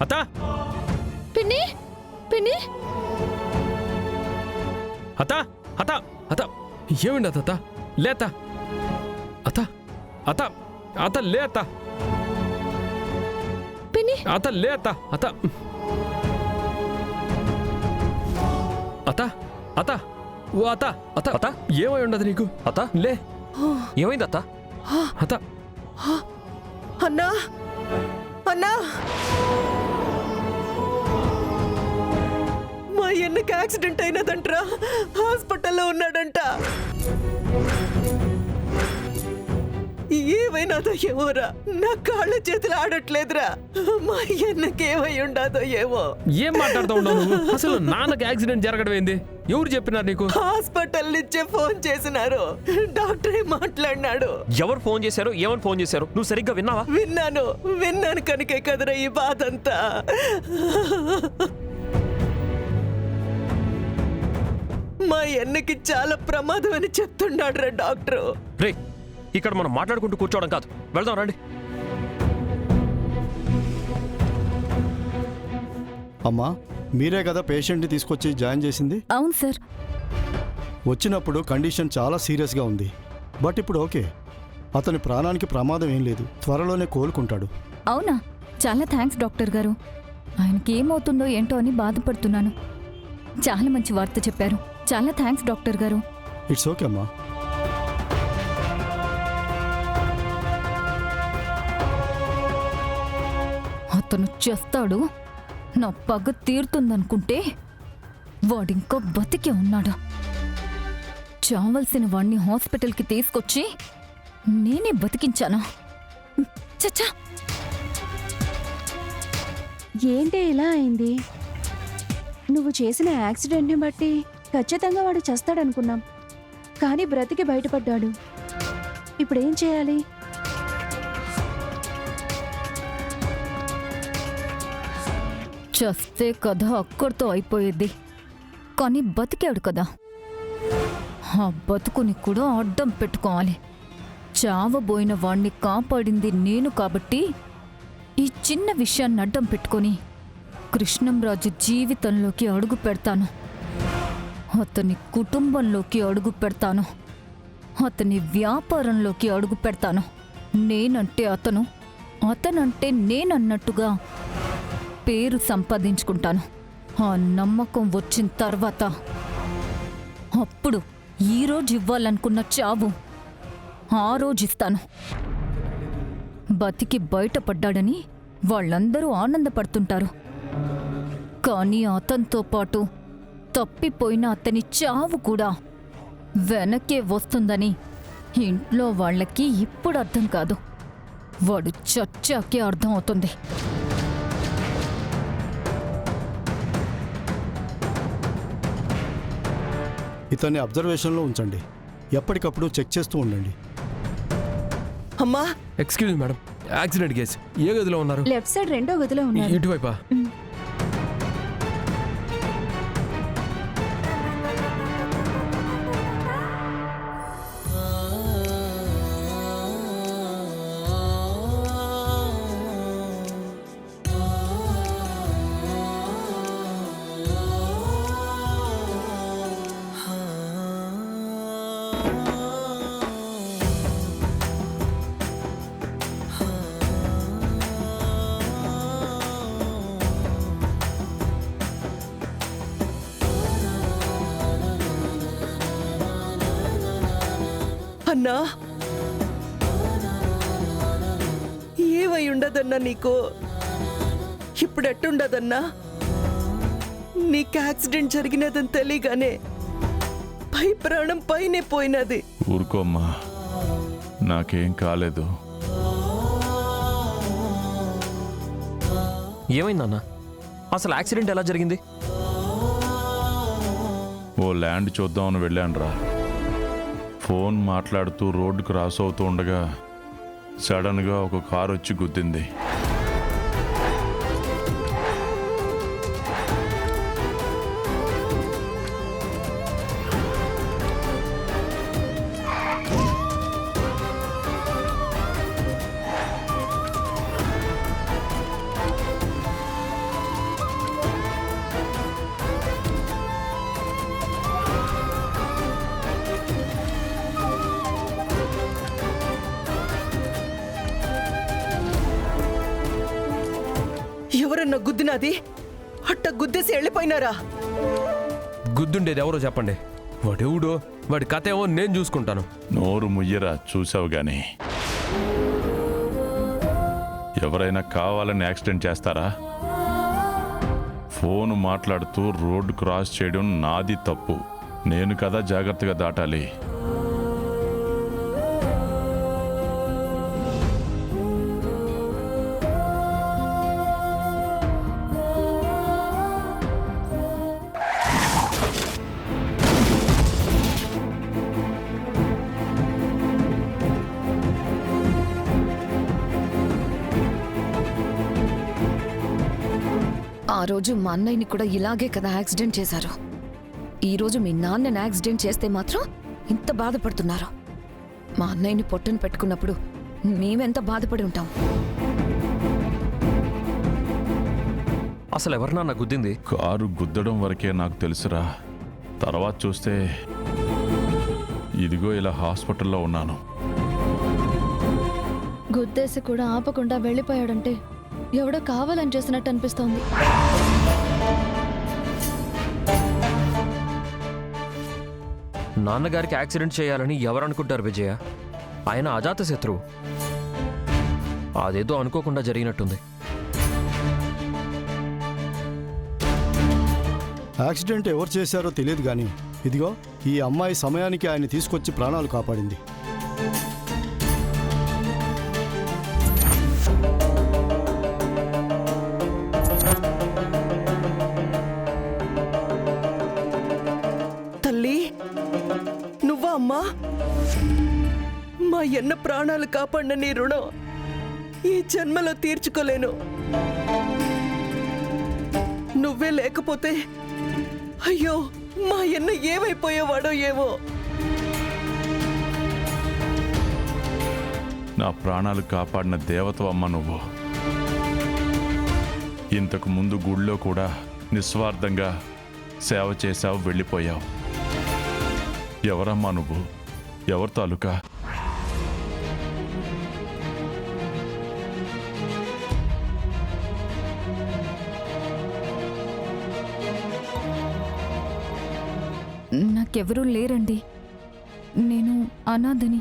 అత్త పిన్ని పిన్ని అత్త అత్త అత్త ఏమండి అత్త లే అత్త అత్త అత్త అత్త లే అత్త పిన్ని అత్త లే అత్త అత్త అత్త అత్త ఓ అత్త అత్త అత్త ఏమై ఉండదు నీకు అత్త లే ఏమైంది అత్త అత్త అన్నా అన్నా మా అన్నకి యాక్సిడెంట్ అయినదంట్రా, హాస్పిటల్లో ఉన్నాడంట. ఏమైనాదో ఏమోరా, నా కాళ్ళ చేతులు ఆడట్లేదురా. మా అన్నకి ఏమై ఉండదో ఏమో. ఏం మాట్లాడుతూ ఉండవు నువ్వు? అసలు నాన్నకి యాక్సిడెంట్ జరగడం ఏంది? ఎవరు చెప్పినారు నీకు? హాస్పిటల్ నుంచే ఫోన్ చేసినారు, డాక్టరే మాట్లాడినాడు. ఎవరు ఫోన్ చేశారు? ఏమని ఫోన్ చేశారు? నువ్వు సరిగ్గా విన్నావా? విన్నాను కనుకే కదరా ఈ బాధ అంతా. మా అన్నకి చాలా ప్రమాదం అని చెప్తున్నాడు రా డాక్టరు. రే, ఇక్కడ మనం మాట్లాడుకుంటూ కూర్చోవడం కాదు, వెళ్దాం రండి. అమ్మా, మీరే కదా పేషెంట్ని తీసుకొచ్చి జాయిన్ చేసింది? అవును సార్. వచ్చినప్పుడు కండిషన్ చాలా సీరియస్గా ఉంది, బట్ ఇప్పుడు ఓకే. అతని ప్రాణానికి ప్రమాదం ఏం లేదు, త్వరలోనే కోలుకుంటాడు. అవునా? చాలా థ్యాంక్స్ డాక్టర్ గారు. ఆయనకి ఏమవుతుందో ఏంటో అని బాధపడుతున్నాను. చాలా మంచి వార్త చెప్పారు. చాలా థ్యాంక్స్ డాక్టర్ గారు. ఇట్స్ ఓకే అమ్మా. అతను చేస్తాడు, నా పగ తీరుతుందనుకుంటే వాడింకా బతికే ఉన్నాడు. చావలసిన వాణ్ణి హాస్పిటల్కి తీసుకొచ్చి నేనే బతికించానా? చచ్చా! ఏంటి ఇలా అయింది? నువ్వు చేసిన యాక్సిడెంట్ని బట్టి ఖచ్చితంగా వాడు చస్తాడనుకున్నాం, కానీ బ్రతికి బయటపడ్డాడు. ఇప్పుడేం చేయాలి? చస్తే కథ అక్కడితో అయిపోయేది, కానీ బతికాడు కదా, ఆ బతుకుని కూడా అడ్డం పెట్టుకోవాలి. చావబోయిన వాణ్ణి కాపాడింది నేను కాబట్టి ఈ చిన్న విషయాన్ని అడ్డం పెట్టుకొని కృష్ణంరాజు జీవితంలోకి అడుగు పెడతాను, అతని కుటుంబంలోకి అడుగు పెడతాను, అతని వ్యాపారంలోకి అడుగు పెడతాను. నేనంటే అతను, అతనంటే నేనన్నట్టుగా పేరు సంపాదించుకుంటాను. ఆ నమ్మకం వచ్చిన తర్వాత అప్పుడు ఈరోజు ఇవ్వాలనుకున్న చావు ఆ రోజు ఇస్తాను. బతికి బయటపడ్డాడని వాళ్ళందరూ ఆనందపడుతుంటారు, కానీ అతనితో పాటు తప్పిపోయిన అతని చావు కూడా వెనకే వస్తుందని ఇంట్లో వాళ్ళకి ఇప్పుడు అర్థం కాదు, వాడు చచ్చాకే అర్థం అవుతుంది. ఇతన్ని అబ్జర్వేషన్లో ఉంచండి, ఎప్పటికప్పుడు చెక్ చేస్తూ ఉండండి. అమ్మా, ఎక్స్క్యూజ్ మేడం, యాక్సిడెంట్ కేసు ఏ గదిలో ఉన్నారు? లెఫ్ట్ సైడ్ రెండో గదిలో ఉన్నారు. ఇటువైపా? అన్నా, ఏమై ఉండదన్నా నీకు? ఇప్పుడు ఎట్టుండదన్నా? నీకు యాక్సిడెంట్ జరిగినదని తెలియగానే పై ప్రాణం పైనే పోయినది. ఊరుకోమ్మా, నాకేం కాలేదు. ఏమైందన్నా? అసలు యాక్సిడెంట్ ఎలా జరిగింది? ఓ ల్యాండ్ చూద్దామని వెళ్ళానురా. ఫోన్ మాట్లాడుతూ రోడ్డు క్రాస్ అవుతూ ఉండగా సడన్గా ఒక కారు వచ్చి గుద్దింది. ఎవరన్నా గుద్దినాది అట్ట గుద్దేసి వెళ్ళిపోయినారా? గుద్దుండేది ఎవరో చెప్పండి. వాడెవడో, వాడి కథ ఏమో నేను చూసుకుంటాను. నోరు ముయ్యరా, చూసావు గాని. ఎవరైనా కావాలని యాక్సిడెంట్ చేస్తారా? ఫోన్ మాట్లాడుతూ రోడ్డు క్రాస్ చేయడం నాది తప్పు. నేను కదా జాగ్రత్తగా దాటాలి. ఆ రోజు మా అన్నయ్యని కూడా ఇలాగే కదా యాక్సిడెంట్ చేశారు. ఈ రోజు మీ నాన్నని యాక్సిడెంట్ చేస్తే మాత్రం ఇంత బాధపడుతున్నారు. మా అన్నయ్యని పొట్టను పెట్టుకున్నప్పుడు మేమెంత బాధపడి ఉంటాం. అసలు ఎవరు నాన్న గుద్దింది? కారు గుద్దడం వరకే నాకు తెలుసురా. తర్వాత చూస్తే ఇదిగో ఇలా హాస్పిటల్లో ఉన్నాను. గుద్దేసి కూడా ఆపకుండా వెళ్ళిపోయాడంటే ఎవడో కావాలని చేసినట్టు అనిపిస్తోంది. నాన్నగారికి యాక్సిడెంట్ చేయాలని ఎవరు అనుకుంటారు విజయ? ఆయన అజాత శత్రువు. అదేదో అనుకోకుండా జరిగినట్టుంది. యాక్సిడెంట్ ఎవరు చేశారో తెలియదు కానీ ఇదిగో ఈ అమ్మాయి సమయానికి ఆయన తీసుకొచ్చి ప్రాణాలు కాపాడింది. తల్లి, నువ్వా అమ్మా? మా ఎన్న ప్రాణాలు కాపాడిన నీ రుణం ఈ జన్మలో తీర్చుకోలేను. నువ్వే లేకపోతే అయ్యో మా ఎన్న ఏమైపోయేవాడో ఏమో. నా ప్రాణాలు కాపాడిన దేవతవమ్మ నువ్వు. ఇంతకు ముందు గుళ్ళో కూడా నిస్వార్థంగా సేవ చేశావు, వెళ్ళిపోయావు. ఎవరమ్మా నువ్వు? ఎవరి తాలూకా? నాకెవరూ లేరండి. నేను అనాథని.